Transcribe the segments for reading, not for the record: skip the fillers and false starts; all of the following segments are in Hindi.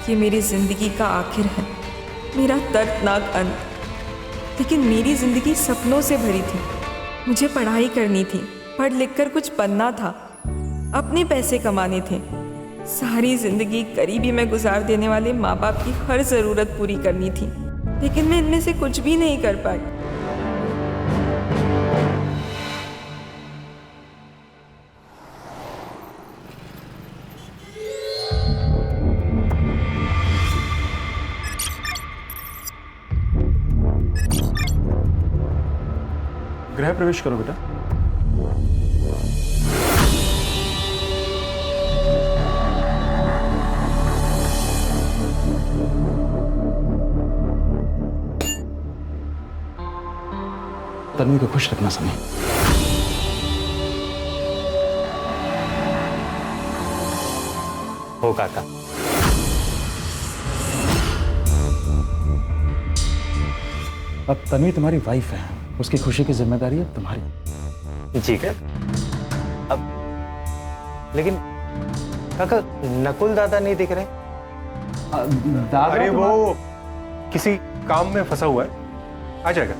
ये मेरी ज़िंदगी का आखिर है, मेरा दर्दनाक अंत। लेकिन मेरी ज़िंदगी सपनों से भरी थी। मुझे पढ़ाई करनी थी, पढ़ लिख कर कुछ बनना था, अपने पैसे कमाने थे। सारी ज़िंदगी गरीबी में गुजार देने वाले माँ बाप की हर ज़रूरत पूरी करनी थी, लेकिन मैं इनमें से कुछ भी नहीं कर पाई। गृह प्रवेश करो बेटा। तन्वी को खुश रखना सनी। हो काका। अब तन्वी तुम्हारी वाइफ है, उसकी खुशी की जिम्मेदारी अब तुम्हारी। जी है। अब लेकिन काका नकुल दादा नहीं दिख रहे। दादा अरे वो किसी काम में फंसा हुआ है, आ जाएगा।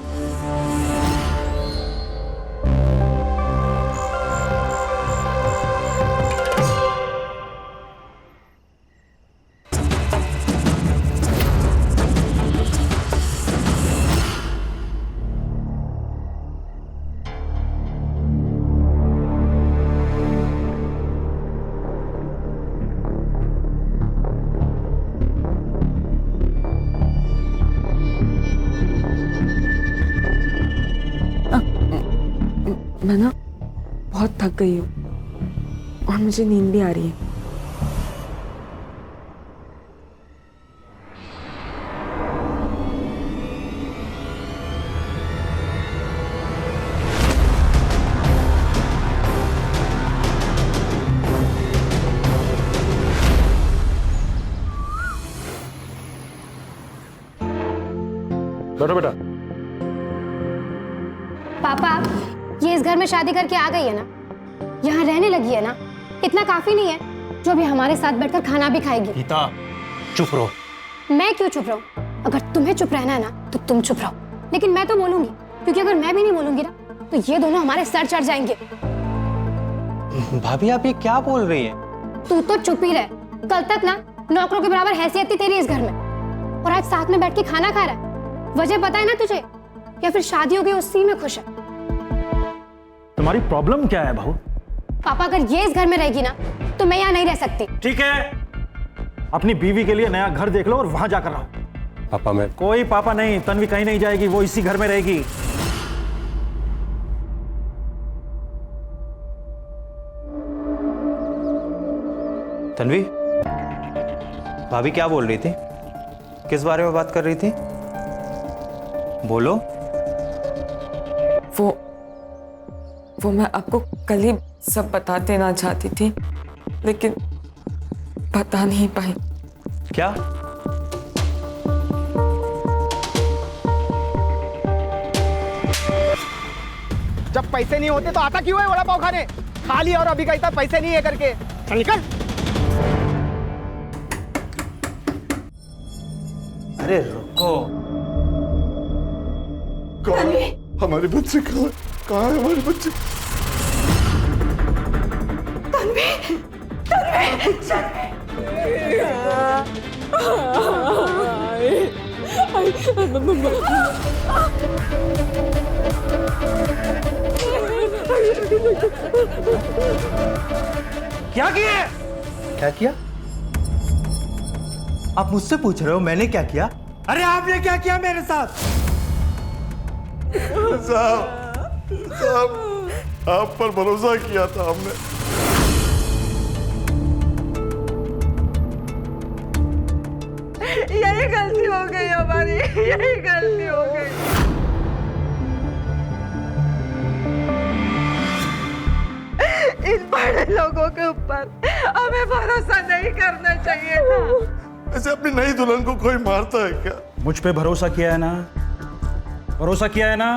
मैं ना बहुत थक गई हूँ और मुझे नींद भी आ रही है। बैठो बेटा। पापा, ये इस घर में शादी करके आ गई है ना, यहाँ रहने लगी है ना, इतना काफी नहीं है जो अभी हमारे साथ बैठकर खाना भी खाएगी। गीता चुप रहो। मैं क्यों चुप रहूं? अगर तुम्हें चुप रहना है ना तो तुम चुप रहो, लेकिन मैं तो बोलूंगी, क्योंकि अगर मैं भी नहीं बोलूंगी ना तो ये दोनों हमारे सर चढ़ जाएंगे। भाभी आप ये क्या बोल रही हैं? तू तो चुप ही रह। कल तक ना नौकरों के बराबर हैसियत थी तेरी इस घर में, और आज साथ में बैठ के खाना खा रहा है। वजह पता है ना तुझे, या फिर शादी हो गई उसी में खुश है? तुम्हारी प्रॉब्लम क्या है बहू? पापा, अगर ये इस घर में रहेगी ना तो मैं यहाँ नहीं रह सकती। ठीक है, अपनी बीवी के लिए नया घर देख लो और वहां जाकर रहो। पापा मैं कोई पापा नहीं, तन्वी कहीं नहीं जाएगी, वो इसी घर में रहेगी। तन्वी, भाभी क्या बोल रही थी? किस बारे में बात कर रही थी? बोलो। वो मैं आपको कल ही सब बता देना चाहती थी, लेकिन बता नहीं पाई। क्या? जब पैसे नहीं होते तो आता क्यों है वड़ा पाव खाने? खा लिया और अभी कहता पैसे नहीं है करके। चल निकल। अरे रुको। हमारे बच्चे कहाँ है हमारे बच्चे? क्या किया? क्या किया? आप मुझसे पूछ रहे हो मैंने क्या किया? अरे आपने क्या किया मेरे साथ? साहब आप पर भरोसा किया था हमने। यही गलती हो गई हमारी, यही गलती हो गई। इन बड़े लोगों के ऊपर हमें भरोसा नहीं करना चाहिए था। ऐसे अपनी नई दुल्हन को कोई मारता है क्या? मुझ पे भरोसा किया है ना, भरोसा किया है ना,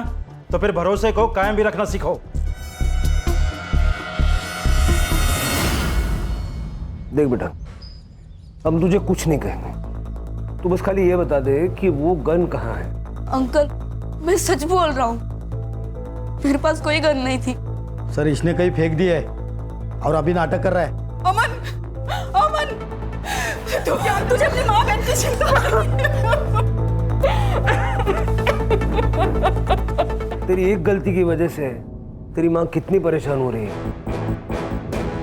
तो फिर भरोसे को कायम भी रखना सीखो। देख बेटा, हम तुझे कुछ नहीं कहेंगे, तू बस खाली ये बता दे कि वो गन कहाँ है। अंकल मैं सच बोल रहा हूँ, मेरे पास कोई गन नहीं थी। सर इसने कहीं फेंक दी है और अभी नाटक कर रहा है। अमन, अमन, तो क्या तुझे अपनी माँ बहन की चिंता? तेरी एक गलती की वजह से तेरी माँ कितनी परेशान हो रही है।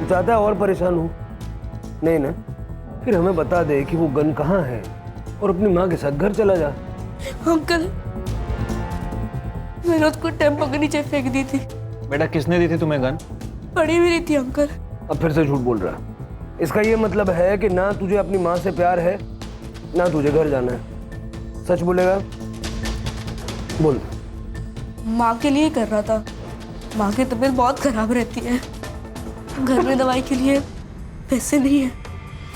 ज्यादा और परेशान हो नहीं ना, फिर हमें बता दे कि वो गन कहाँ है और अपनी माँ के साथ घर चला जा। अंकल मैंने उसको टेम्पो के नीचे फेंक दी थी। बेटा किसने दी थी तुम्हें गन? पड़ी हुई थी अंकल। अब फिर से झूठ बोल रहा है। इसका ये मतलब है कि ना तुझे अपनी माँ से प्यार है ना तुझे घर जाना है। सच बोलेगा? बोल। माँ के लिए कर रहा था, माँ की तबीयत बहुत खराब रहती है, घर में दवाई के लिए पैसे नहीं है।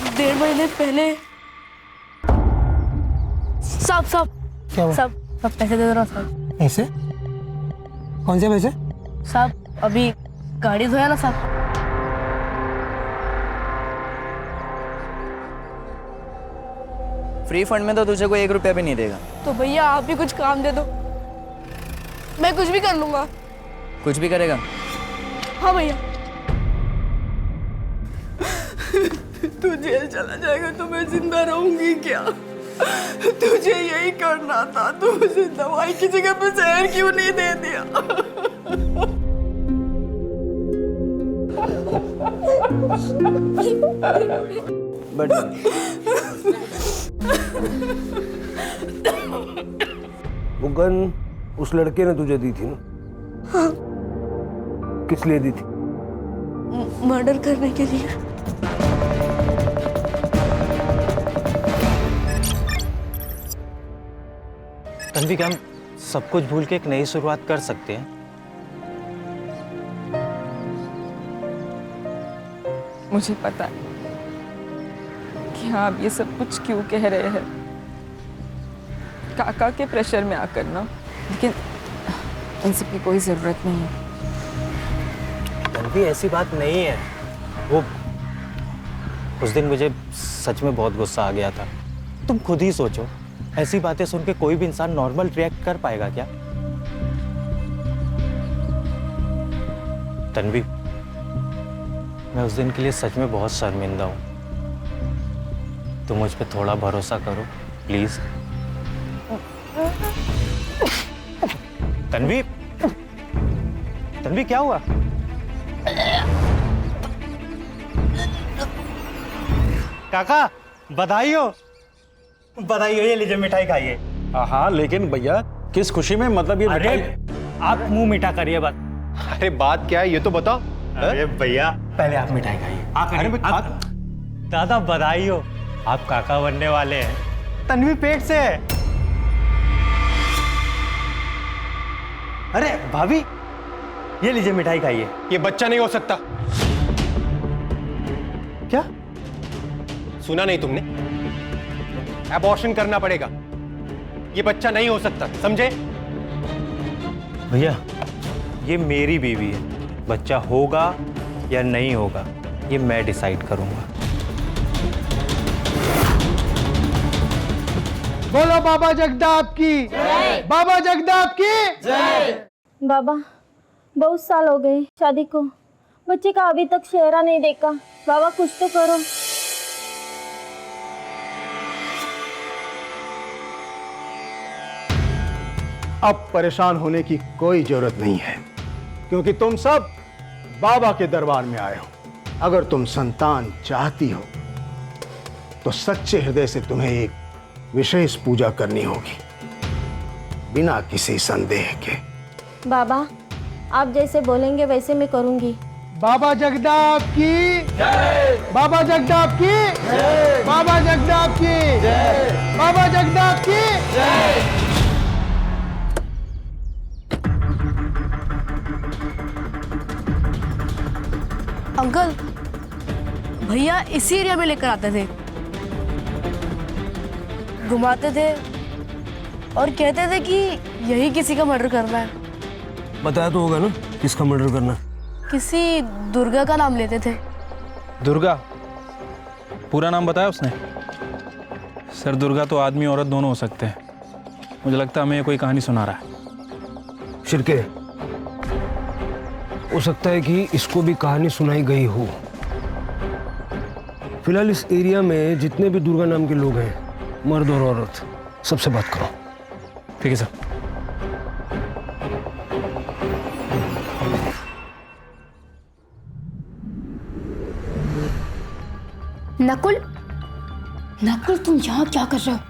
1.5 महीने पहले सब क्या हुआ? सब पैसे दे रहा सब। ऐसे? कौन से पैसे? सब अभी गाड़ी धोया ना सब। फ्री फंड में तो तुझे कोई 1 रुपया भी नहीं देगा। तो भैया आप भी कुछ काम दे दो, मैं कुछ भी कर लूंगा। कुछ भी करेगा? हाँ भैया। तू जेल चला जाएगा तो मैं जिंदा रहूंगी क्या? तुझे यही करना था, तू मुझे दवाई की जगह पे जहर क्यों नहीं दे दिया? बट वो गन उस लड़के ने तुझे दी थी ना? हाँ। किस लिए दी थी? मर्डर करने के लिए। तन्वी क्या हम सब कुछ भूल के एक नई शुरुआत कर सकते हैं? मुझे पता है कि आप ये सब कुछ क्यों कह रहे हैं, काका के प्रेशर में आकर ना, लेकिन इन सब की कोई जरूरत नहीं है। तन्वी ऐसी बात नहीं है। वो उस दिन मुझे सच में बहुत गुस्सा आ गया था। तुम खुद ही सोचो, ऐसी बातें सुन के कोई भी इंसान नॉर्मल रिएक्ट कर पाएगा क्या? तन्वी मैं उस दिन के लिए सच में बहुत शर्मिंदा हूं। तुम मुझ पे थोड़ा भरोसा करो प्लीज। तन्वी, तन्वी क्या हुआ? काका बधाई हो, बधाई हो। ये लीजिए मिठाई खाइए। हाँ लेकिन भैया किस खुशी में, मतलब ये अरे मिठाई? आप मुंह मीठा करिए बात। अरे बात क्या है ये तो बताओ। अरे भैया पहले आप मिठाई खाइए। दादा बधाई हो, आप काका बनने वाले हैं। तन्वी पेट से है। अरे भाभी ये लीजिए मिठाई खाइए। ये बच्चा नहीं हो सकता। क्या? सुना नहीं तुमने? एबॉर्शन करना पड़ेगा, ये बच्चा नहीं हो सकता, समझे? भैया ये मेरी बीवी है, बच्चा होगा या नहीं होगा ये मैं डिसाइड करूंगा। बोलो बाबा जगदाप की जय। बाबा जगदाप की जय। बाबा बहुत साल हो गए शादी को, बच्चे का अभी तक चेहरा नहीं देखा। बाबा कुछ तो करो। अब परेशान होने की कोई जरूरत नहीं है, क्योंकि तुम सब बाबा के दरबार में आए हो। अगर तुम संतान चाहती हो तो सच्चे हृदय से तुम्हें एक विशेष पूजा करनी होगी, बिना किसी संदेह के। बाबा आप जैसे बोलेंगे वैसे मैं करूंगी। बाबा जगदाप की जय। बाबा जगदाप की जय। बाबा जगदाप की जय। बाबा जगदाप की जय। अंकल भैया इसी एरिया में लेकर आते थे, घुमाते थे और कहते थे कि यही किसी का मर्डर करना है। बताया तो होगा ना किसका मर्डर करना? किसी दुर्गा का नाम लेते थे। दुर्गा? पूरा नाम बताया उसने? सर दुर्गा तो आदमी औरत दोनों हो सकते हैं। मुझे लगता है हमें ये कोई कहानी सुना रहा है। शिरके, हो सकता है कि इसको भी कहानी सुनाई गई हो। फिलहाल इस एरिया में जितने भी दुर्गा नाम के लोग हैं, मर्द और औरत, सबसे बात करो। ठीक है सर। नकुल, नकुल तुम यहाँ क्या कर रहे हो?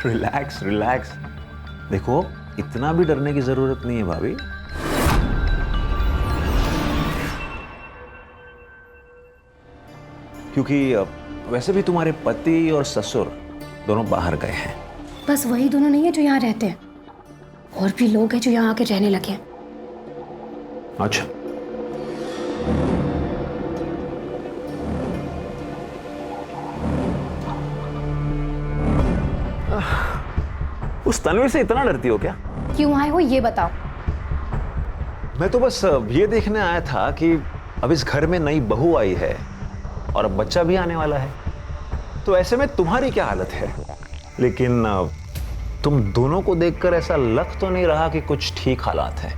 Relax relax. देखो, इतना भी डरने की जरूरत नहीं है भाभी। क्योंकि वैसे भी तुम्हारे पति और ससुर दोनों बाहर गए हैं। बस वही दोनों नहीं है जो यहाँ रहते हैं, और भी लोग हैं जो यहाँ आके रहने लगे हैं। अच्छा, उस तन्वी से इतना डरती हो क्या? क्यों आए हो ये बताओ। मैं तो बस ये देखने आया था कि अब इस घर में नई बहू आई है और अब बच्चा भी आने वाला है, तो ऐसे में तुम्हारी क्या हालत है? लेकिन तुम दोनों को देखकर ऐसा लग तो नहीं रहा कि कुछ ठीक हालात है।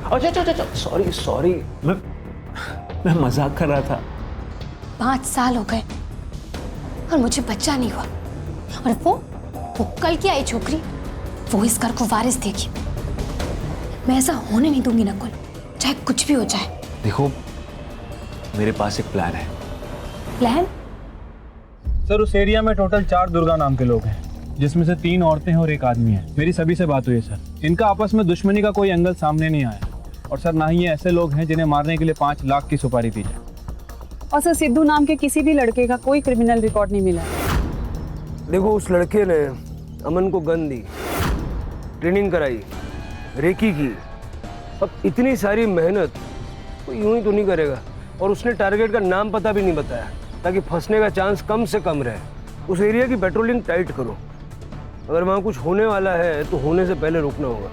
अच्छा, सॉरी सॉरी, मैं मजाक कर रहा था। 5 साल हो गए और मुझे बच्चा नहीं हुआ, और वो कल की आई छोकरी, वो इस घर को वारिस देगी। मैं ऐसा होने नहीं दूंगी नकुल, चाहे कुछ भी हो जाए। देखो, मेरे पास एक प्लान है। प्लान? सर उस एरिया में टोटल 4 दुर्गा नाम के लोग हैं, जिसमें से 3 औरतें हैं और 1 आदमी है। मेरी सभी से बात हुई है सर। इनका आपस में दुश्मनी का कोई एंगल सामने नहीं आया, और सर ना ही ये ऐसे लोग हैं जिन्हें मारने के लिए 5 लाख की सुपारी दी जाए। और सर सिद्धू नाम के किसी भी लड़के का कोई क्रिमिनल रिकॉर्ड नहीं मिला। देखो, उस लड़के ने अमन को गन दी, ट्रेनिंग कराई, रेकी की। अब इतनी सारी मेहनत कोई यूं ही तो नहीं करेगा, और उसने टारगेट का नाम पता भी नहीं बताया, ताकि फंसने का चांस कम से कम रहे। उस एरिया की पेट्रोलिंग टाइट करो। अगर वहाँ कुछ होने वाला है तो होने से पहले रुकना होगा।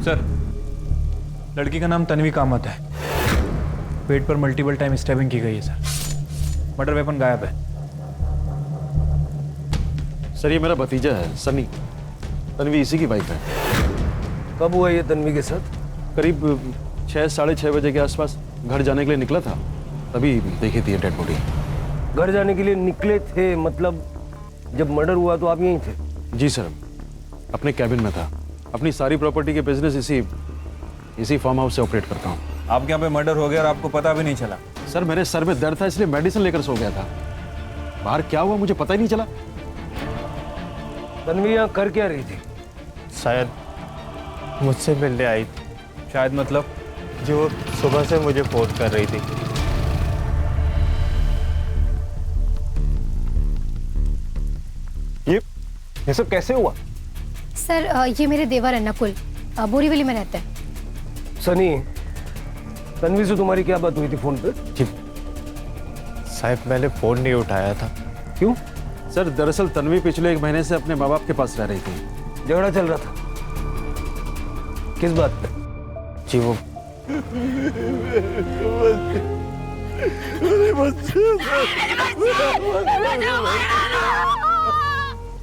सर लड़की का नाम तन्वी कामत है। पेट पर मल्टीपल टाइम स्टैबिंग की गई है सर। मर्डर वेपन गायब है। सर ये मेरा भतीजा है सनी, तन्वी इसी की वाइफ है। कब हुआ ये तन्वी के साथ? करीब 6 साढ़े 6 बजे के आसपास घर जाने के लिए निकला था, तभी देखी थी डेड बॉडी। घर जाने के लिए निकले थे मतलब जब मर्डर हुआ तो आप यहीं थे? जी सर, अपने कैबिन में था। अपनी सारी प्रॉपर्टी के बिजनेस इसी फार्म हाउस से ऑपरेट करता हूँ। आपके यहाँ पे मर्डर हो गया और आपको पता भी नहीं चला? सर मेरे सर में दर्द था इसलिए मेडिसिन लेकर सो गया था। बाहर क्या हुआ मुझे पता ही नहीं चला। तन्वी यहाँ कर क्या रही थी? शायद मुझसे मिलने आई थी। शायद मतलब? जो सुबह से मुझे फोन कर रही थी। ये सब कैसे हुआ? सर ये मेरे देवर है नकुल, बोरीवली में रहते हैं। सनी, तन्वी से तुम्हारी क्या बात हुई थी फोन पे? जी साहब, मैंने फोन नहीं उठाया था। क्यों? सर दरअसल तन्वी पिछले 1 महीने से अपने माँ बाप के पास रह रही थी। झगड़ा चल रहा था? किस बात पे? जी वो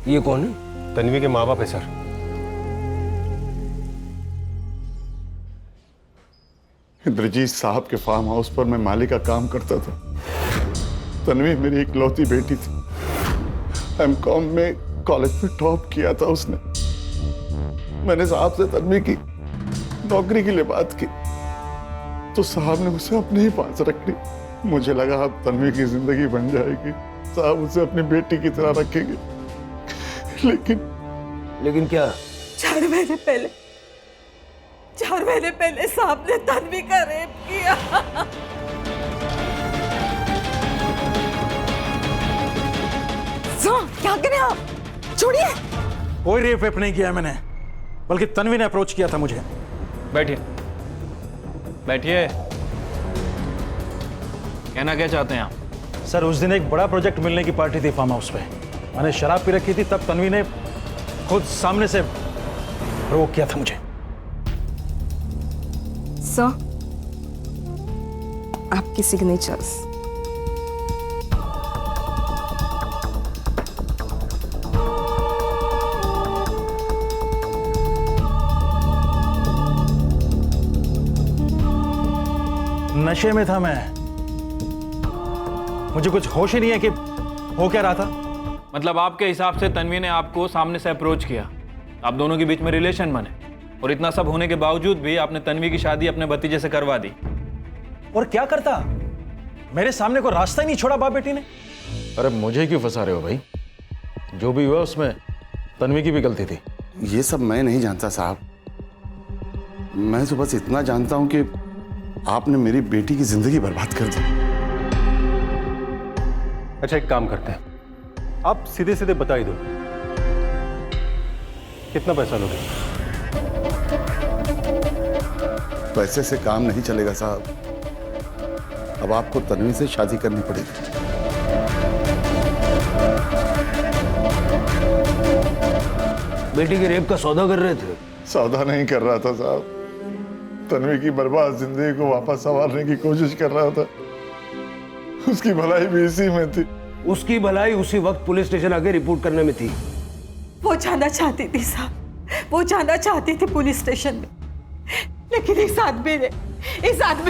ये कौन है? तन्वी के माँ बाप है सर। इंद्रजीत साहब के फार्म हाउस पर मैं माली का काम करता था। तन्वी मेरी इकलौती बेटी थी। एमकॉम में कॉलेज में टॉप किया था उसने। मैंने साहब से तन्वी की नौकरी के लिए बात की तो साहब ने उसे अपने ही पास रख ली। मुझे लगा अब तन्वी की जिंदगी बन जाएगी। साहब उसे अपनी बेटी की तरह रखेंगे, लेकिन क्या? 4 महीने पहले साहब ने तन्वी का रेप किया। क्या करें आप? छोड़िए। कोई रेप वेप नहीं किया मैंने, बल्कि तन्वी ने अप्रोच किया था मुझे। बैठिए बैठिए। कहना क्या चाहते हैं आप? सर उस दिन एक बड़ा प्रोजेक्ट मिलने की पार्टी थी फार्म हाउस पे। मैंने शराब पी रखी थी, तब तन्वी ने खुद सामने से प्रोवोक किया था मुझे। सर, आपकी सिग्नेचर्स। नशे में था मैं, मुझे कुछ होश ही नहीं है कि हो क्या रहा था। मतलब आपके हिसाब से तन्वी ने आपको सामने से अप्रोच किया, आप दोनों के बीच में रिलेशन बने, और इतना सब होने के बावजूद भी आपने तन्वी की शादी अपने भतीजे से करवा दी। और क्या करता, मेरे सामने को रास्ता ही नहीं छोड़ा बाप बेटी ने। अरे मुझे क्यों फंसा रहे हो भाई? जो भी हुआ उसमें तन्वी की भी गलती थी। ये सब मैं नहीं जानता साहब, मैं तो बस इतना जानता हूं कि आपने मेरी बेटी की जिंदगी बर्बाद कर दी। अच्छा एक काम करते हैं, आप सीधे सीधे बता ही दो कितना पैसा लोगे। पैसे से काम नहीं चलेगा साहब, अब आपको तन्वी से शादी करनी पड़ेगी। बेटी के रेप का सौदा कर रहे थे? सौदा नहीं कर रहा था साहब, तन्वी की बर्बाद जिंदगी को वापस संवारने की कोशिश कर रहा था। उसकी भलाई भी इसी में थी। उसकी भलाई उसी वक्त पुलिस स्टेशन आके रिपोर्ट करने में थी। वो जाना चाहती थी साहब, वो जाना चाहती थी पुलिस स्टेशन में, लेकिन इस आदमी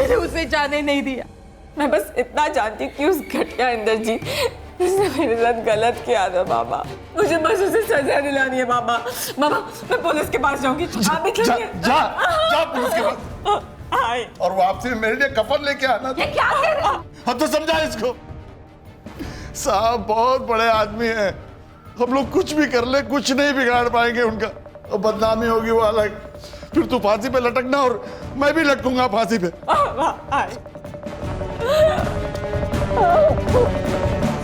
ने उसे जाने नहीं दिया। मैं बस इतना जानती कि उस घटिया इंद्रजीत उसने मेरे साथ गलत किया था बाबा। मुझे बस उसे सजा दिलानी है बाबा। बाबा मैं पुलिस के पास जाऊंगी। आप भी चलिए। जा पुलिस के पास। और वापसी में मेरे लिए कफन लेके आना। ये क्या कर रहा? हम तो समझा इसको। साहब बहुत बड़े आदमी हैं, हम लोग कुछ भी कर ले कुछ नहीं बिगाड़ पाएंगे उनका। और बदनामी होगी वो अलग, फिर तू फांसी पे लटकना और मैं भी लटकूंगा फांसी पे।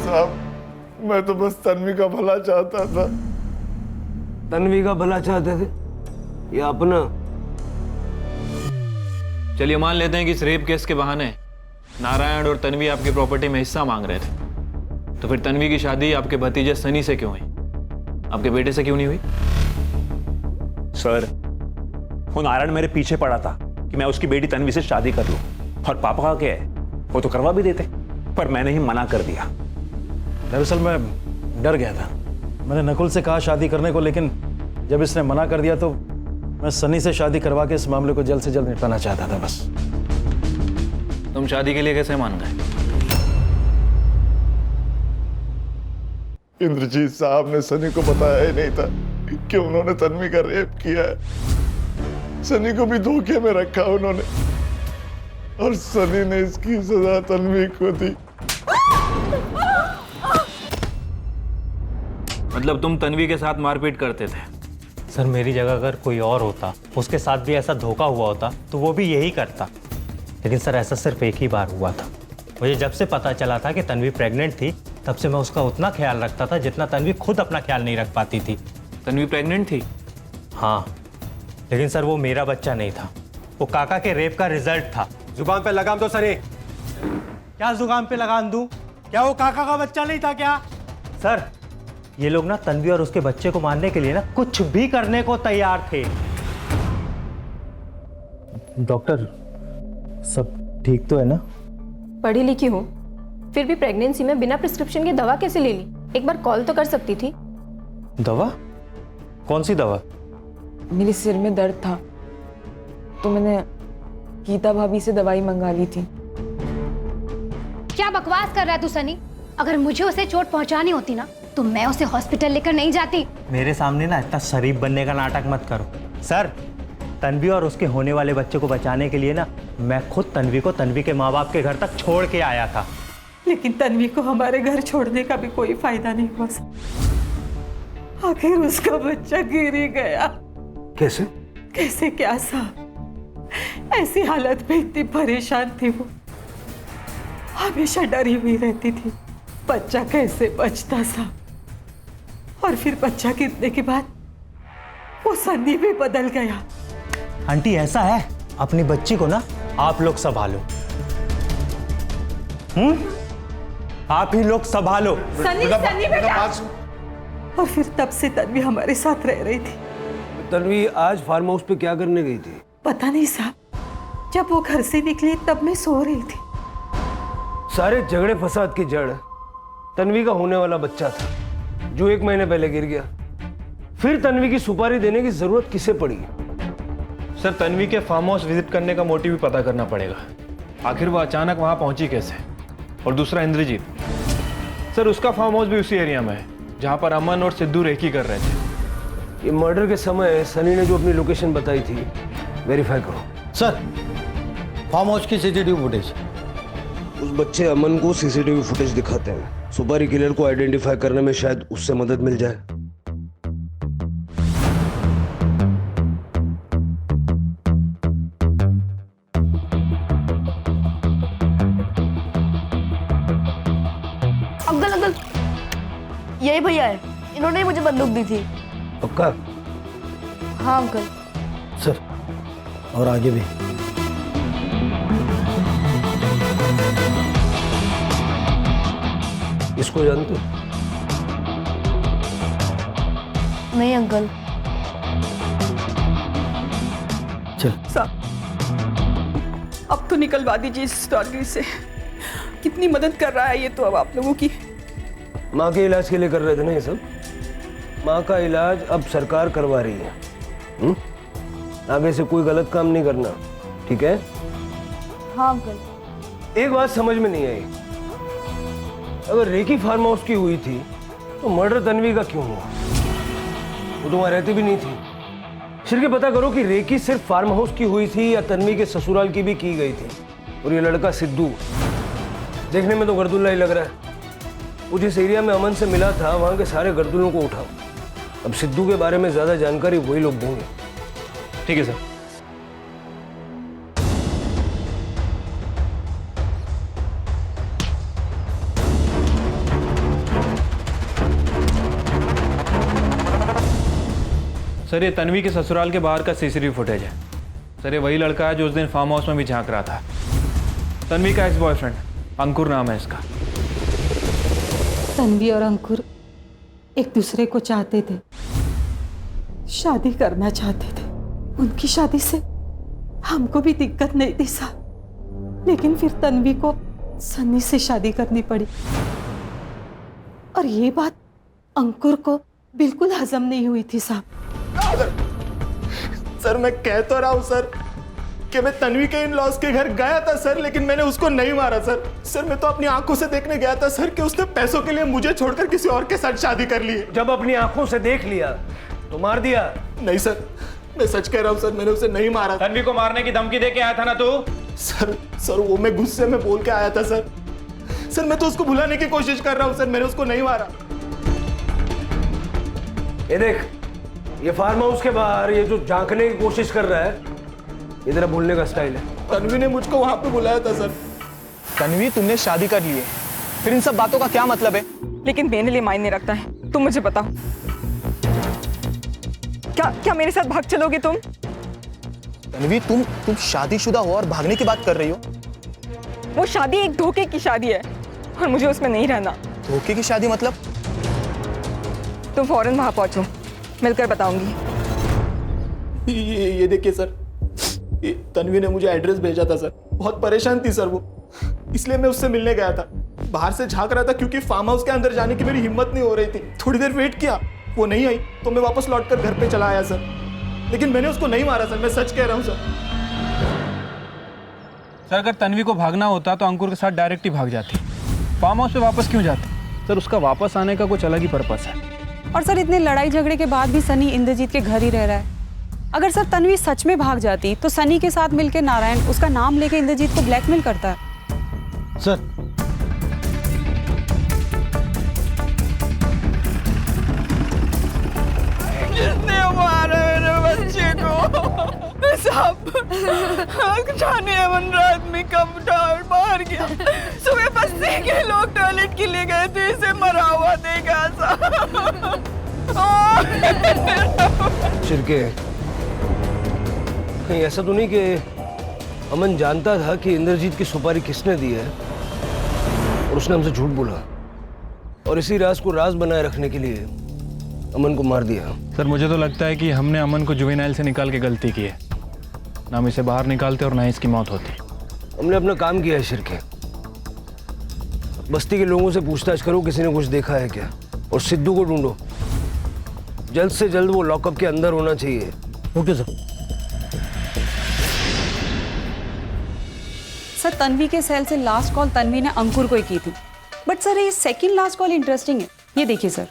साहब मैं तो बस तन्वी का भला चाहता था। तन्वी का भला चाहते थे या अपना? चलिए मान लेते हैं कि इस रेप केस के बहाने नारायण और तन्वी आपकी प्रॉपर्टी में हिस्सा मांग रहे थे, तो फिर तन्वी की शादी आपके भतीजे सनी से क्यों हुई, आपके बेटे से क्यों नहीं हुई? सर वो नारायण मेरे पीछे पड़ा था कि मैं उसकी बेटी तन्वी से शादी कर लूं, और पापा का क्या है, वो तो करवा भी देते, पर मैंने ही मना कर दिया। दरअसल मैं डर गया था, मैंने नकुल से कहा शादी करने को, लेकिन जब इसने मना कर दिया तो मैं सनी से शादी करवा के इस मामले को जल्द से जल्द निपटाना चाहता था बस। तुम शादी के लिए कैसे मान गए? इंद्रजीत साहब ने सनी को बताया ही नहीं था कि उन्होंने तन्वी का रेप किया है। सनी को भी धोखे में रखा उन्होंने, और सनी ने इसकी सजा तन्वी को दी। मतलब तुम तन्वी के साथ मारपीट करते थे? सर मेरी जगह अगर कोई और होता, उसके साथ भी ऐसा धोखा हुआ होता, तो वो भी यही करता। लेकिन सर ऐसा सिर्फ एक ही बार हुआ था। मुझे जब से पता चला था कि तन्वी प्रेग्नेंट थी, तब से मैं उसका उतना ख्याल रखता था जितना तन्वी खुद अपना ख्याल नहीं रख पाती थी। तन्वी प्रेग्नेंट थी? हाँ, लेकिन सर वो मेरा बच्चा नहीं था, वो काका के रेप का रिजल्ट था। जुबान पे लगाम दो सनी। क्या जुबान पे लगाम दूं? क्या वो काका का बच्चा नहीं था क्या? सर ये लोग ना तन्वी और उसके बच्चे को मारने के लिए ना कुछ भी करने को तैयार थे। डॉक्टर सब ठीक तो है ना? पढ़ी लिखी हूँ, फिर भी प्रेगनेंसी में बिना प्रिस्क्रिप्शन की दवा कैसे ले ली? एक बार कॉल तो कर सकती थी। दवा? कौन सी दवा? मेरे सिर में दर्द था तो मैंने गीता भाभी से दवाई मंगा ली थी। क्या बकवास कर रहा है तू सनी? अगर मुझे उसे चोट पहुंचानी होती ना तो मैं उसे हॉस्पिटल लेकर नहीं जाती। मेरे सामने ना इतना शरीफ बनने का नाटक मत करो। सर तन्वी और उसके होने वाले बच्चे को बचाने के लिए ना मैं खुद तन्वी को तन्वी के माँ बाप के घर तक छोड़ के आया था। लेकिन तन्वी को हमारे घर छोड़ने का भी कोई फायदा नहीं हुआ साहब। आखिर उसका बच्चा गिर ही गया। कैसे? कैसे क्या साहब, ऐसी हालत में इतनी परेशान थी वो, हमेशा डरी हुई रहती थी बच्चा कैसे बचता साहब। और फिर बच्चा गिरने के बाद वो सन्नी भी बदल गया। आंटी ऐसा है, अपनी बच्ची को ना आप लोग संभालो। आप ही लोग संभालो। सन्नी बेटा। और फिर तब से तन्वी हमारे साथ रह रही थी। तन्वी आज फार्म हाउस पे क्या करने गई थी? पता नहीं साहब, जब वो घर से निकली तब मैं सो रही थी। सारे झगड़े फसाद की जड़ तन्वी का होने वाला बच्चा था जो 1 महीने पहले गिर गया। फिर तन्वी की सुपारी देने की जरूरत किसे पड़ी? सर, तन्वी के फार्म हाउस विजिट करने का मोटिव भी पता करना पड़ेगा। आखिर वो अचानक वहां पहुंची कैसे? और दूसरा इंद्रजीत सर, उसका फार्म हाउस भी उसी एरिया में है जहां पर अमन और सिद्धू रेकी कर रहे थे। ये मर्डर के समय सनी ने जो अपनी लोकेशन बताई थी वेरीफाई करो। सर, फार्म हाउस की सीसीटीवी फुटेज। उस बच्चे अमन को सीसीटीवी फुटेज दिखाते हैं। सुपारी किलर को आइडेंटिफाई करने में शायद उससे मदद मिल जाए। अंकल, यही भैया है, इन्होंने ही मुझे बंदूक दी थी। पक्का? हाँ अंकल। सर, और आगे भी। इसको जानते हो? नहीं अंकल। चल साहब, अब तो निकलवा दीजिए इस स्टोरी से। कितनी मदद कर रहा है ये तो अब आप लोगों की। माँ के इलाज के लिए कर रहे थे ना ये सब? माँ का इलाज अब सरकार करवा रही है। आगे से कोई गलत काम नहीं करना, ठीक है? हाँ अंकल। एक बात समझ में नहीं आई, अगर रेकी फार्म हाउस की हुई थी तो मर्डर तन्वी का क्यों हुआ? वो तो वहां रहती भी नहीं थी। फिर के पता करो कि रेकी सिर्फ फार्म हाउस की हुई थी या तन्वी के ससुराल की भी की गई थी। और ये लड़का सिद्धू देखने में तो गर्दुल्ला ही लग रहा है। वो जिस एरिया में अमन से मिला था वहां के सारे गर्दुल्लों को उठाओ। अब सिद्धू के बारे में ज्यादा जानकारी वही लोग देंगे। ठीक है सर। सर, ये तन्वी के ससुराल के बाहर का सीसीटीवी फुटेज है। सर, ये वही लड़का है जो उस दिन फार्म हाउस में भी झांक रहा था। तन्वी का एक्स बॉयफ्रेंड अंकुर नाम है इसका। तन्वी और अंकुर एक दूसरे को चाहते थे, शादी करना चाहते थे। उनकी शादी से हमको भी दिक्कत नहीं थी साहब, लेकिन फिर तन्वी को सन्नी से शादी करनी पड़ी। और ये बात अंकुर को बिल्कुल हजम नहीं हुई थी साहब। सर, मैं कह तो रहा हूं सर कि मैं तन्वी के इन लॉस के घर गया था सर, लेकिन मैंने उसको नहीं मारा सर। सर, मैं तो अपनी आंखों से देखने गया था सर कि उसने पैसों के लिए मुझे छोड़कर किसी और के साथ शादी कर ली। जब अपनी आंखों से देख लिया तो मार दिया? नहीं सर, मैं सच कह रहा हूं सर, मैंने उसे नहीं मारा। तन्वी को मारने की धमकी दे के आया था ना तू? सर वो मैं गुस्से में बोल के आया था सर। सर, मैं तो उसको भुलाने की कोशिश कर रहा हूं सर, मैंने उसको नहीं मारा। ये देख, ये फार्म हाउस के बाहर ये जो झांकने की कोशिश कर रहा है, ये तेरा बोलने का स्टाइल है। तन्वी ने मुझको वहां पे बुलाया था सर। तन्वी, तुमने शादी कर ली है, फिर इन सब बातों का क्या मतलब है? लेकिन मेरे लिए मायने रखता है। तुम मुझे बताओ, क्या मेरे साथ भाग चलोगे तुम? तन्वी, तुम शादीशुदा हो और भागने की बात कर रही हो? वो शादी एक धोखे की शादी है और मुझे उसमें नहीं रहना। धोखे की शादी मतलब? तुम फौरन वहां पहुंचो, मिलकर बताऊंगी। ये देखिए सर, तन्वी ने मुझे एड्रेस भेजा था सर। बहुत परेशान थी सर वो, इसलिए मैं उससे मिलने गया था। बाहर से झांक रहा था क्योंकि फार्म हाउस के अंदर जाने की मेरी हिम्मत नहीं हो रही थी। थोड़ी देर वेट किया, वो नहीं आई तो मैं वापस लौटकर घर पे चला आया सर। लेकिन मैंने उसको नहीं मारा सर, मैं सच कह रहा हूँ सर। सर, अगर तन्वी को भागना होता तो अंकुर के साथ डायरेक्ट ही भाग जाती। फार्म हाउस पे वापस क्यों जाती? सर, उसका वापस आने का कुछ अलग ही पर्पस है। और सर, इतने लड़ाई झगड़े के बाद भी सनी इंद्रजीत के घर ही रह रहा है। अगर सर तन्वी सच में भाग जाती तो सनी के साथ मिलकर नारायण उसका नाम लेके इंद्रजीत को ब्लैकमेल करता है। सर, साहब, जाने अमन रात में कब बाहर गया। सुबह बस्ती के लोग टॉयलेट के लिए गए थे, इसे मरा हुआ देखा साहब। शिरके, कहीं ऐसा तो नहीं कि अमन जानता था कि इंद्रजीत की सुपारी किसने दी है और उसने हमसे झूठ बोला और इसी राज को राज बनाए रखने के लिए अमन को मार दिया? सर मुझे तो लगता है कि हमने अमन को जुवेनाइल से निकाल के गलती की है। ना हम इसे बाहर निकालते और ना ही इसकी मौत होती। हमने अपना काम किया है शिरके। बस्ती के लोगों से पूछताछ करो किसी ने कुछ देखा है क्या, और सिद्धू को ढूंढो। जल्द से जल्द वो लॉकअप के अंदर होना चाहिए। Okay sir. सर तन्वी के सेल से लास्ट कॉल तन्वी ने अंकुर को ही की थी, बट सर ये सेकंड लास्ट कॉल इंटरेस्टिंग है। ये देखिए सर,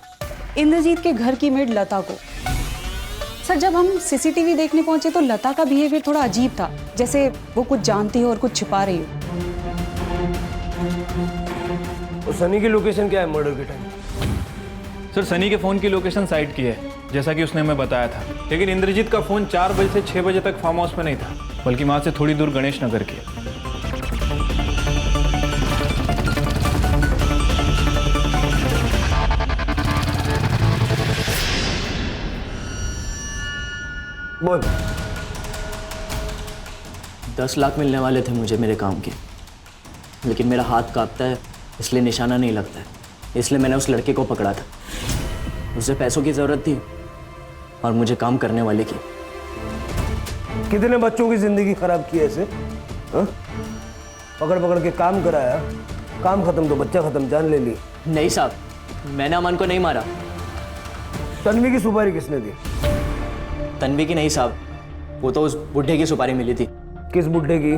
इंद्रजीत के घर की मेड लता को। सर जब हम सीसीटीवी देखने पहुंचे तो लता का बिहेवियर थोड़ा अजीब था, जैसे वो कुछ जानती हो और कुछ छिपा रही हो। और सनी की लोकेशन क्या है मर्डर के टाइम? सर सनी के फ़ोन की लोकेशन साइट की है, जैसा कि उसने हमें बताया था। लेकिन इंद्रजीत का फ़ोन 4 बजे से 6 बजे तक फार्म हाउस में नहीं था, बल्कि वहाँ से थोड़ी दूर गणेश नगर की। बोल। 10 लाख मिलने वाले थे मुझे मेरे काम के, लेकिन मेरा हाथ कांपता है इसलिए निशाना नहीं लगता है। इसलिए मैंने उस लड़के को पकड़ा था। उसे पैसों की ज़रूरत थी और मुझे काम करने वाले की। कितने बच्चों की जिंदगी खराब की ऐसे? पकड़ पकड़ के काम कराया, काम खत्म तो बच्चा खत्म, जान ले ली। नहीं साहब, मैंने अमन को नहीं मारा। तन्वी की सुपारी किसने दी? तन्वी की नहीं साहब, वो तो उस बुढ़े की सुपारी मिली थी। किस बुढ़े की?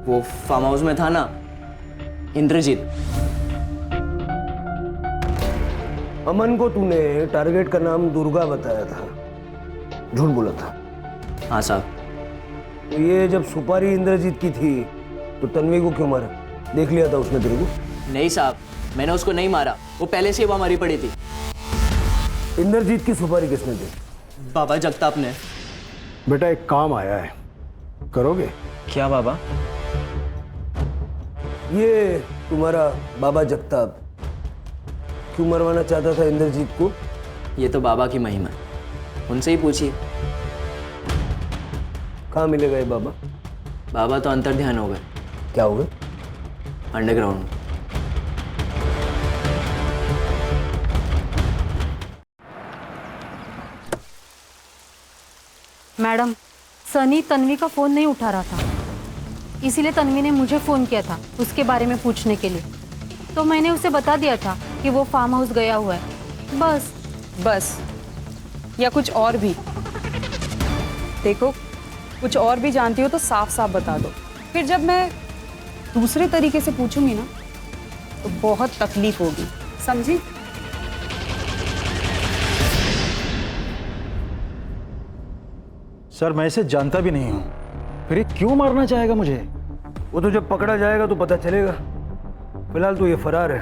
वो फार्म हाउस में था ना, इंद्रजीत। अमन को तूने टारगेट का नाम दुर्गा बताया था, झूठ बोला था। हाँ साहब। तो ये जब सुपारी इंद्रजीत की थी तो तन्वी को क्यों मारा? देख लिया था उसने तेरे को? नहीं साहब, मैंने उसको नहीं मारा, वो पहले से ही वहाँ मरी पड़ी थी। इंद्रजीत की सुपारी किसने दी? बाबा जगताप ने। बेटा एक काम आया है, करोगे? क्या बाबा? ये तुम्हारा बाबा जगताप क्यों मरवाना चाहता था इंद्रजीत को? ये तो बाबा की महिमा है, उनसे ही पूछिए। कहाँ मिलेगा ये बाबा? बाबा तो अंतर ध्यान हो गए। क्या हो गए? अंडरग्राउंड। मैडम, सनी तन्वी का फ़ोन नहीं उठा रहा था, इसीलिए तन्वी ने मुझे फ़ोन किया था उसके बारे में पूछने के लिए। तो मैंने उसे बता दिया था कि वो फार्म हाउस गया हुआ है। बस या कुछ और भी? देखो, कुछ और भी जानती हो तो साफ साफ बता दो, फिर जब मैं दूसरे तरीके से पूछूंगी ना तो बहुत तकलीफ होगी, समझी? सर मैं इसे जानता भी नहीं हूँ, फिर ये क्यों मारना चाहेगा मुझे? वो तो जब पकड़ा जाएगा तो पता चलेगा। फिलहाल तो ये फरार है।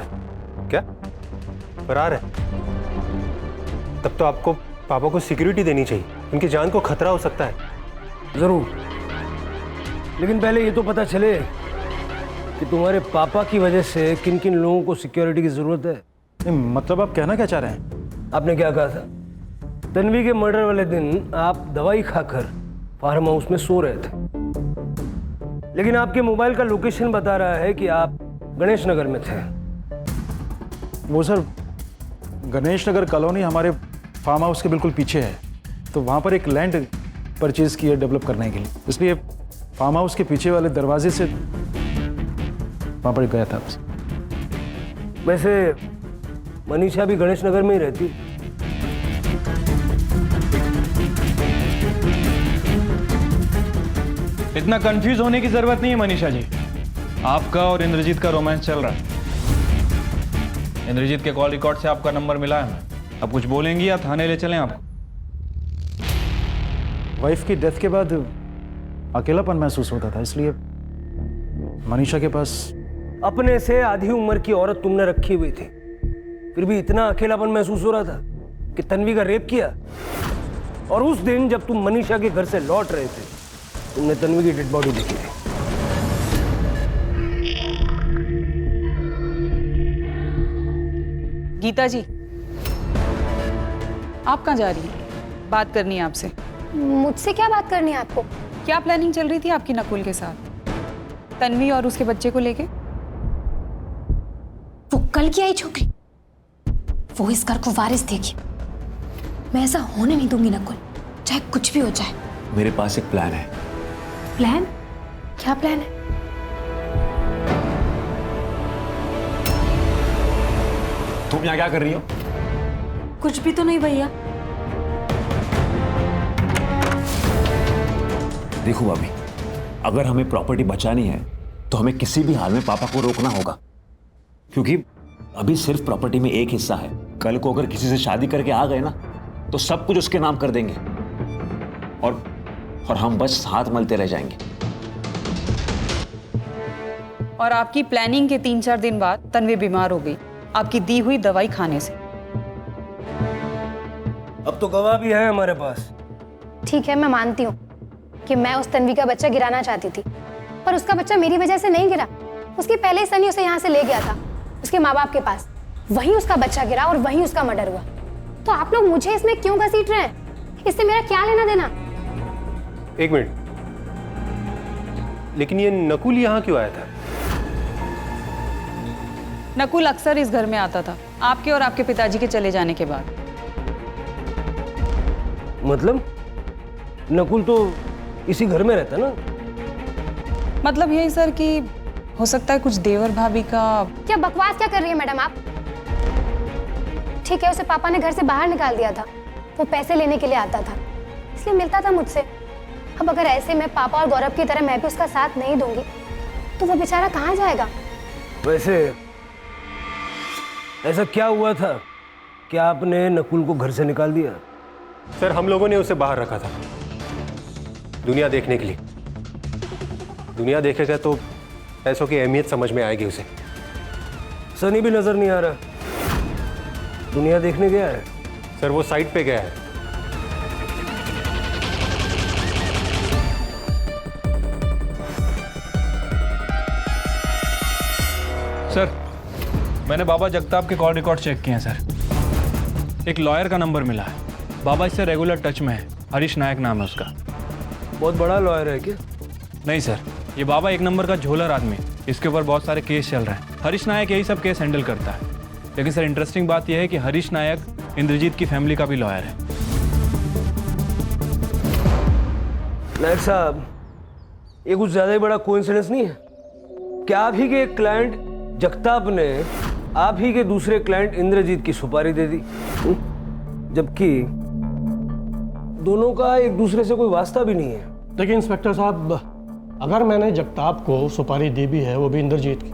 क्या फरार है? तब तो आपको पापा को सिक्योरिटी देनी चाहिए, उनकी जान को खतरा हो सकता है। जरूर, लेकिन पहले ये तो पता चले कि तुम्हारे पापा की वजह से किन किन लोगों को सिक्योरिटी की जरूरत है। नहीं, मतलब आप कहना क्या चाह रहे हैं? आपने क्या कहा था? तन्वी के मर्डर वाले दिन आप दवाई खाकर फार्म हाउस में सो रहे थे, लेकिन आपके मोबाइल का लोकेशन बता रहा है कि आप गणेश नगर में थे। वो सर, गणेश नगर कॉलोनी हमारे फार्म हाउस के बिल्कुल पीछे है, तो वहाँ पर एक लैंड परचेज की है डेवलप करने के लिए, इसलिए फार्म हाउस के पीछे वाले दरवाजे से वहाँ पर गया था। वैसे मनीषा भी गणेश नगर में ही रहती। इतना कंफ्यूज होने की जरूरत नहीं है मनीषा जी, आपका और इंद्रजीत का रोमांस चल रहा है। इंद्रजीत के कॉल रिकॉर्ड से आपका नंबर मिला है। अब कुछ बोलेंगी या थाने ले चलें आपको? वाइफ की डेथ के बाद अकेलापन महसूस होता था, इसलिए मनीषा के पास। अपने से आधी उम्र की औरत तुमने रखी हुई थी, फिर भी इतना अकेलापन महसूस हो रहा था कि तन्वी का रेप किया। और उस दिन जब तुम मनीषा के घर से लौट रहे थे तुमने तन्वी की डेड बॉडी देखी थी? गीता जी, आप कहाँ जा रही हैं? बात करनी है आपसे। मुझसे क्या बात करनी है आपको? क्या प्लानिंग चल रही थी आपकी नकुल के साथ, तन्वी और उसके बच्चे को लेके? वो कल की आई छोकरी, वो इस घर को वारिस देगी। मैं ऐसा होने नहीं दूंगी नकुल, चाहे कुछ भी हो जाए। मेरे पास एक प्लान है। प्लान? क्या प्लान है? तुम यहाँ क्या कर रही हो? कुछ भी तो नहीं भैया। देखो भाभी, अगर हमें प्रॉपर्टी बचानी है तो हमें किसी भी हाल में पापा को रोकना होगा, क्योंकि अभी सिर्फ प्रॉपर्टी में एक हिस्सा है। कल को अगर किसी से शादी करके आ गए ना तो सब कुछ उसके नाम कर देंगे और हम बस हाथ मलते रह जाएंगे। और आपकी प्लानिंग के 3-4 दिन बाद तन्वी बीमार हो गई, आपकी दी हुई दवाई खाने से। अब तो गवाह भी है हमारे पास। ठीक है, मैं मानती हूँ कि मैं उस तन्वी का बच्चा गिराना चाहती थी, पर उसका बच्चा मेरी वजह से नहीं गिरा। उसकी पहले ही सनी उसे यहाँ से ले गया था उसके माँ बाप के पास, वहीं उसका बच्चा गिरा और वहीं उसका मर्डर हुआ। तो आप लोग मुझे इसमें क्यों घसीट रहे हैं? इससे मेरा क्या लेना देना? एक मिनट, लेकिन ये नकुल यहाँ क्यों आया था? नकुल अक्सर इस घर में आता था आपके और आपके पिताजी के चले जाने के बाद। मतलब नकुल तो इसी घर में रहता ना? मतलब यही सर कि हो सकता है कुछ देवर भाभी का। क्या बकवास क्या कर रही है मैडम आप? ठीक है, उसे पापा ने घर से बाहर निकाल दिया था, वो पैसे लेने के लिए आता था इसलिए मिलता था मुझसे। अब अगर ऐसे में पापा और गौरव की तरह मैं भी उसका साथ नहीं दूंगी तो वो बेचारा कहाँ जाएगा? वैसे ऐसा क्या हुआ था कि आपने नकुल को घर से निकाल दिया? सर, हम लोगों ने उसे बाहर रखा था दुनिया देखने के लिए। दुनिया देखेगा तो पैसों की अहमियत समझ में आएगी उसे। सनी भी नजर नहीं आ रहा, दुनिया देखने गया है? सर, वो साइट पे गया है। सर, मैंने बाबा जगताप के कॉल रिकॉर्ड चेक किए हैं सर। एक लॉयर का नंबर मिला है, बाबा इससे रेगुलर टच में है। हरीश नायक नाम है उसका। बहुत बड़ा लॉयर है क्या? नहीं सर, ये बाबा एक नंबर का झोलर आदमी, इसके ऊपर बहुत सारे केस चल रहे हैं। हरीश नायक यही सब केस हैंडल करता है। लेकिन सर, इंटरेस्टिंग बात यह है कि हरीश नायक इंद्रजीत की फैमिली का भी लॉयर है। नायक साहब, ये कुछ ज्यादा ही बड़ा कोइंसिडेंस नहीं है क्या? आप ही के एक क्लाइंट जगताप ने आप ही के दूसरे क्लाइंट इंद्रजीत की सुपारी दे दी, जबकि दोनों का एक दूसरे से कोई वास्ता भी नहीं है। देखिए इंस्पेक्टर साहब, अगर मैंने जगताप को सुपारी दी भी है, वो भी इंद्रजीत की,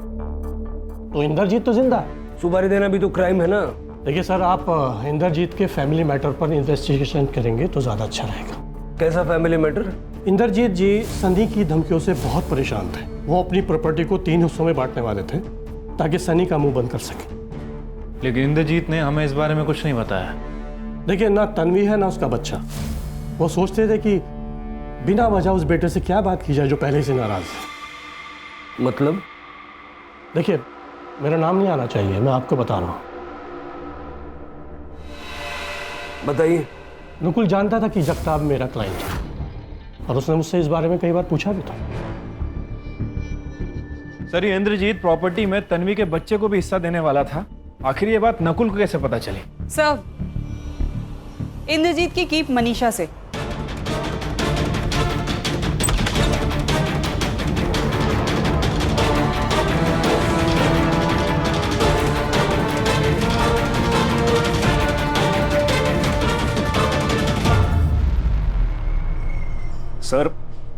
तो इंद्रजीत तो जिंदा है। सुपारी देना भी तो क्राइम है ना? देखिए सर, आप इंद्रजीत के फैमिली मैटर पर इन्वेस्टिगेशन करेंगे तो ज़्यादा अच्छा रहेगा। कैसा फैमिली मैटर? इंद्रजीत जी सनी की धमकियों से बहुत परेशान थे। वो अपनी प्रॉपर्टी को 3 हिस्सों में बांटने वाले थे ताकि सनी का मुंह बंद कर सके। लेकिन इंद्रजीत ने हमें इस बारे में कुछ नहीं बताया। देखिए, ना तन्वी है ना उसका बच्चा। वो सोचते थे कि बिना वजह उस बेटे से क्या बात की जाए जो पहले से नाराज है। मतलब? देखिए, मेरा नाम नहीं आना चाहिए, मैं आपको बता रहा हूँ। बताइए। नकुल जानता था कि जगताप मेरा क्लाइंट है और उसने मुझसे इस बारे में कई बार पूछा भी था। सर, ये इंद्रजीत प्रॉपर्टी में तन्वी के बच्चे को भी हिस्सा देने वाला था। आखिर ये बात नकुल को कैसे पता चली? सर, इंद्रजीत की कीप मनीषा से।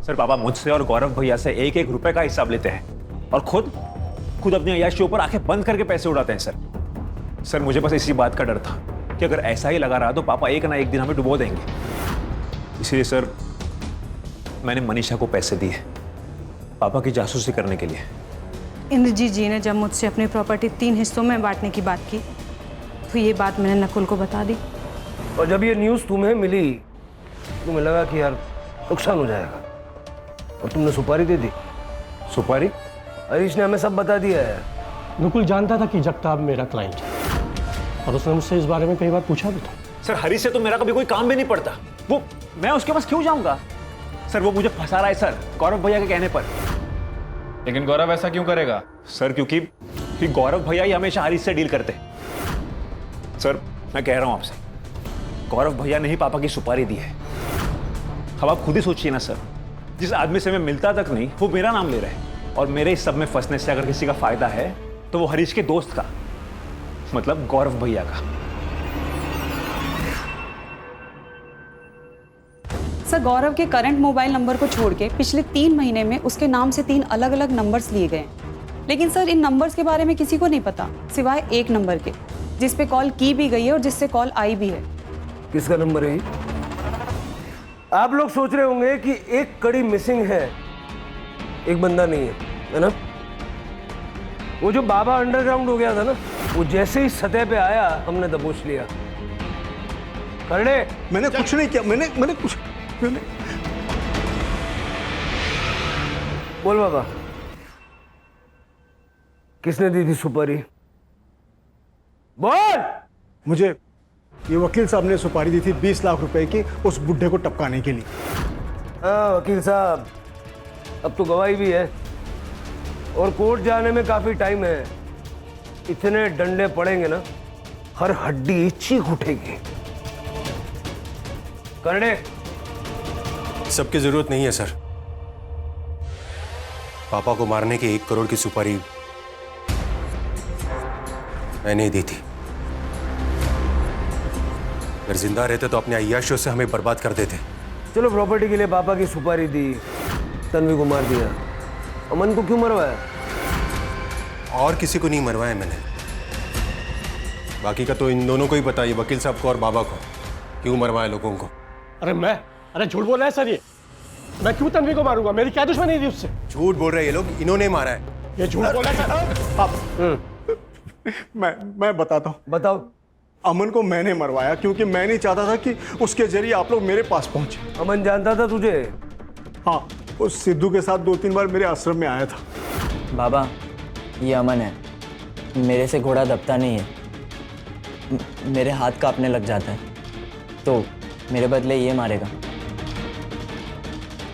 सर पापा मुझसे और गौरव भैया से 1-1 रुपए का हिसाब लेते हैं और खुद अपनी अय्याशी ऊपर आंखें बंद करके पैसे उड़ाते हैं। सर मुझे बस इसी बात का डर था कि अगर ऐसा ही लगा रहा तो पापा एक ना एक दिन हमें डुबो देंगे। इसलिए सर मैंने मनीषा को पैसे दिए पापा की जासूसी करने के लिए। इंद्रजीत जी ने जब मुझसे अपनी प्रॉपर्टी 3 हिस्सों में बांटने की बात की तो ये बात मैंने नकुल को बता दी। और जब ये न्यूज़ तुम्हें मिली तुम्हें लगा कि यार नुकसान हो जाएगा? और तुमने सुपारी दे दी। सुपारी? हरीश ने हमें सब बता दिया है। बिल्कुल जानता था कि जगताप मेरा क्लाइंट है और उसने मुझसे इस बारे में कई बार पूछा भी था। सर हरीश से तो मेरा कभी कोई काम भी नहीं पड़ता, वो मैं उसके पास क्यों जाऊंगा? सर वो मुझे फंसा रहा है सर, गौरव भैया के कहने पर। लेकिन गौरव ऐसा क्यों करेगा? सर क्योंकि गौरव भैया ही हमेशा हरीश से डील करते। सर मैं कह रहा हूं आपसे, गौरव भैया ने ही पापा की सुपारी दी है। अब आप खुद ही सोचिए ना सर, जिस आदमी से मैं मिलता तक नहीं वो मेरा नाम ले रहा है, और मेरे इस सब में फंसने से अगर किसी का फायदा है तो वो हरीश के दोस्त का, मतलब गौरव भैया का। सर गौरव के करंट मोबाइल नंबर को छोड़ के पिछले 3 महीने में उसके नाम से 3 अलग अलग नंबर्स लिए गए, लेकिन सर इन नंबर्स के बारे में किसी को नहीं पता सिवाय एक नंबर के, जिस पे कॉल की भी गई है और जिससे कॉल आई भी है। किसका नंबर है ये? आप लोग सोच रहे होंगे कि एक कड़ी मिसिंग है, एक बंदा नहीं है ना? वो जो बाबा अंडरग्राउंड हो गया था ना, वो जैसे ही सतह पे आया हमने दबोच लिया। करने मैंने कुछ नहीं किया, मैंने कुछ बोल बाबा, किसने दी थी सुपारी? बोल। मुझे ये वकील साहब ने सुपारी दी थी 20 लाख रुपए की उस बुढ़े को टपकाने के लिए। हाँ वकील साहब, अब तो गवाही भी है और कोर्ट जाने में काफी टाइम है। इतने डंडे पड़ेंगे ना, हर हड्डी चीख उठेगी। करने सबकी जरूरत नहीं है सर। पापा को मारने की 1 करोड़ की सुपारी मैंने दी थी। अगर जिंदा रहते तो अपने अय्याशियों से हमें बर्बाद कर देते। चलो प्रॉपर्टी के लिए पापा की सुपारी दी, तन्वी को मार दिया, अमन को क्यों मरवाया? और किसी को नहीं मरवाया मैंने। बाकी का तो इन दोनों को ही पता है, वकील साहब को और बाबा को, क्यों मरवाया लोगों को। अरे झूठ बोल रहा है सर ये। मैं क्यों तन्वी को मारूंगा? मेरी क्या दुश्मनी थी उससे? झूठ बोल रहे हैं ये लोग, इन्होंने मारा है। ये झूठ बोल रहा है सर। मैं बताता हूँ। बताओ। अमन को मैंने मरवाया क्योंकि मैं नहीं चाहता था कि उसके जरिए आप लोग मेरे पास पहुंचे। अमन जानता था तुझे? हाँ, उस सिद्धू के साथ 2-3 बार मेरे आश्रम में आया था। बाबा ये अमन है, मेरे से घोड़ा दबता नहीं है, मेरे हाथ कांपने लग जाता है, तो मेरे बदले ये मारेगा।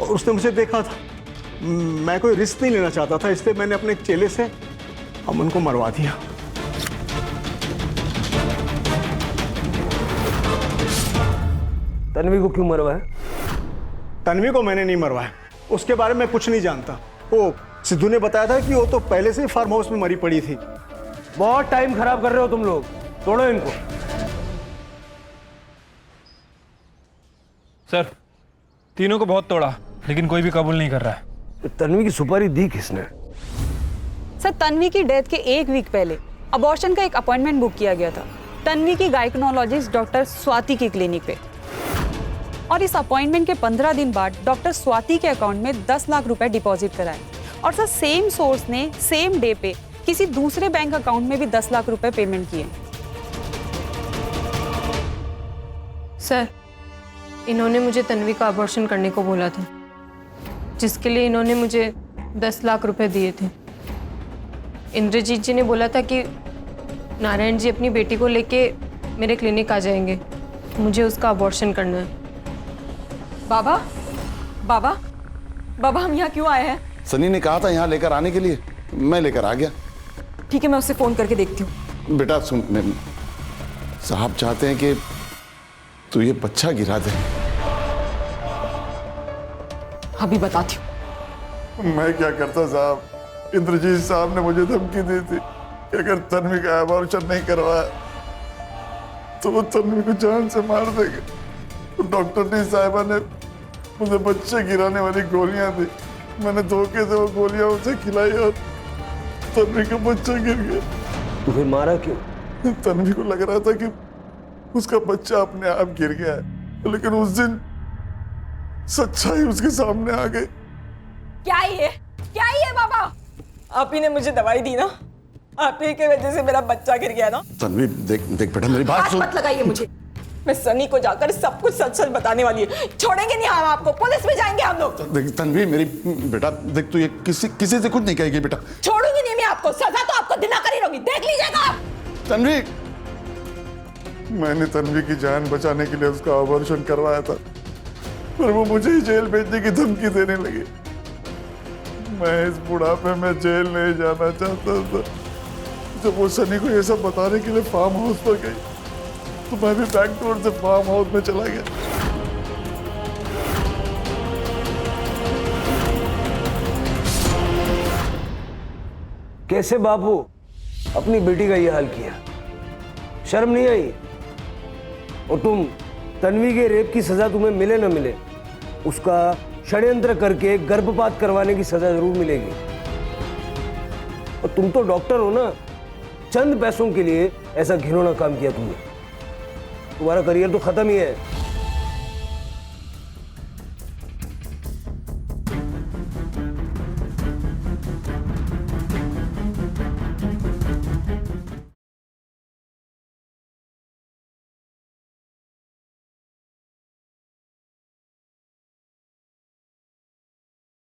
और उसने मुझे देखा था, मैं कोई रिस्क नहीं लेना चाहता था, इसलिए मैंने अपने चेले से अमन को मरवा दिया। तन्वी को क्यों मरवाया? तन्वी को मैंने नहीं मरवाया, उसके बारे में कुछ नहीं जानता। वो सिद्धू ने बताया था कि वो तो पहले से ही फार्म हाउस में मरी पड़ी थी। बहुत टाइम खराब कर रहे हो तुम लोग, तोड़ो इनको। सर तीनों को बहुत तोड़ा, लेकिन कोई भी कबूल नहीं कर रहा है। तन्वी की सुपारी दी किसने? सर तन्वी की डेथ के 1 वीक पहले अबॉर्शन का एक अपॉइंटमेंट बुक किया गया था तन्वी की गायकोनोलॉजिस्ट डॉक्टर स्वाति की क्लिनिक पे, और इस अपॉइंटमेंट के 15 दिन बाद डॉक्टर स्वाति के अकाउंट में 10 लाख रुपए डिपॉजिट कराए, और सर सेम सोर्स ने सेम डे पे किसी दूसरे बैंक अकाउंट में भी 10 लाख रुपए पेमेंट किए। सर इन्होंने मुझे तन्वी का अबॉर्शन करने को बोला था, जिसके लिए इन्होंने मुझे 10 लाख रुपए दिए थे। इंद्रजीत जी ने बोला था कि नारायण जी अपनी बेटी को लेके मेरे क्लिनिक आ जाएंगे, मुझे उसका अबॉर्शन करना है। बाबा बाबा बाबा हम यहाँ क्यों आए हैं? सनी ने कहा था यहाँ लेकर आने के लिए, मैं लेकर आ गया। ठीक है, मैं उससे फोन करके देखती हूँ। बेटा सुन, साहब चाहते हैं कि तू ये बच्चा गिरा दे। अभी बताती हूँ। मैं क्या करता साहब, इंद्रजीत साहब ने मुझे धमकी दी थी कि अगर तन्वी का अबॉर्शन नहीं करवाया तो वो तन्वी को जान से मार देंगे। तो डॉक्टर डी साहिबा ने मुझे बच्चे गिराने वाली गोलियां दी, मैंने धोखे से वो गोलियां उसे खिलाई और तन्वी का बच्चा गिर गया। तो फिर मारा क्यों? तन्वी को लग रहा था कि उसका बच्चा अपने आप गिर गया है, लेकिन उस दिन सच्चाई उसके सामने आ गई। क्या ये बाबा? आप ही ने मुझे दवाई दी ना, आप ही की वजह से मेरा बच्चा गिर गया ना। तन्वी देख बेटा मेरी बात हाथ सुन। मत लगाइए मुझे, मैं सनी को जाकर सब कुछ सच सच बताने वाली है। छोड़ेंगे नहीं हम आपको, पुलिस में जाएंगे हम लोग। देख तन्वी मेरी बेटा, देख तू ये किसी से कुछ नहीं कहेगी बेटा। छोड़ूंगी नहीं मैं आपको, सजा तो आपको दिलाकर ही रहूंगी, देख लीजिएगा आप। तन्वी, मैंने तन्वी की जान बचाने के लिए उसका ऑपरेशन करवाया था, पर वो मुझे ही जेल भेजने की धमकी देने लगी। मैं इस बुढ़ापे में जेल नहीं जाना चाहता था। जब वो सनी को ये सब बताने के लिए फार्म हाउस पर गई तो मैं भी बैक डोर से फार्म हाउस में चला गया। कैसे बापू अपनी बेटी का ये हाल किया? शर्म नहीं आई? और तुम तन्वी के रेप की सजा तुम्हें मिले न मिले, उसका षड्यंत्र करके गर्भपात करवाने की सजा जरूर मिलेगी। और तुम तो डॉक्टर हो ना, चंद पैसों के लिए ऐसा घिनौना काम किया तुमने। तुम्हारा करियर तो खत्म ही है।